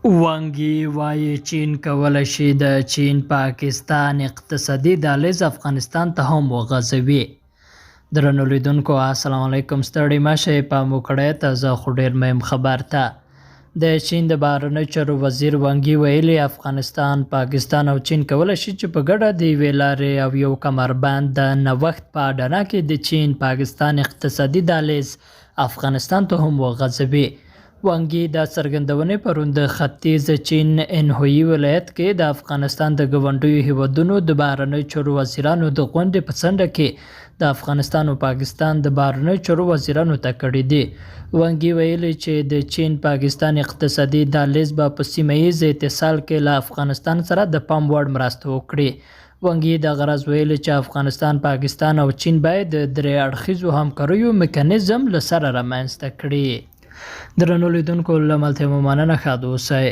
وانګي وایي چین کولی شي د چین پاکستان اقتصادي دهلیز افغانستان ته هم وغځوي. درنو لیدونکو السلام علیکم، ستړي مه شئ، پام وکړئ تازه خو ډېر مهم خبر ته. د چین د بهرنیو چارو وزیر وانګي ویلي افغانستان، پاکستان او چین کولی شي چې په ګډه د یوې لارې او یو کمربند د نوښت په اډانه کې د چین پاکستان اقتصادي دهلیز افغانستان ته هم وغځوي. وانګي دا څرګندونې پرون د ختیځ چین انهویي ولایت کې د افغانستان د ګاونډیو هیوادونو د بهرنیو چارو وزیرانو د غونډې په څنډه کې د افغانستان او پاکستان د بهرنیو چارو وزیرانو ته کړې دي. وانګي ویلي چې د چین پاکستان اقتصادي دهلیز به په سیمه ییز اتصال کې له افغانستان سره د پام وړ مرسته وکړي. وانګي د غرض ویلي چې افغانستان، پاکستان او چین باید د درې اړخیزو همکاریو میکانیزم له سره رامنځته کړي. درنو لیدونکو له ملتیا مو مننه، ښه اوسئ.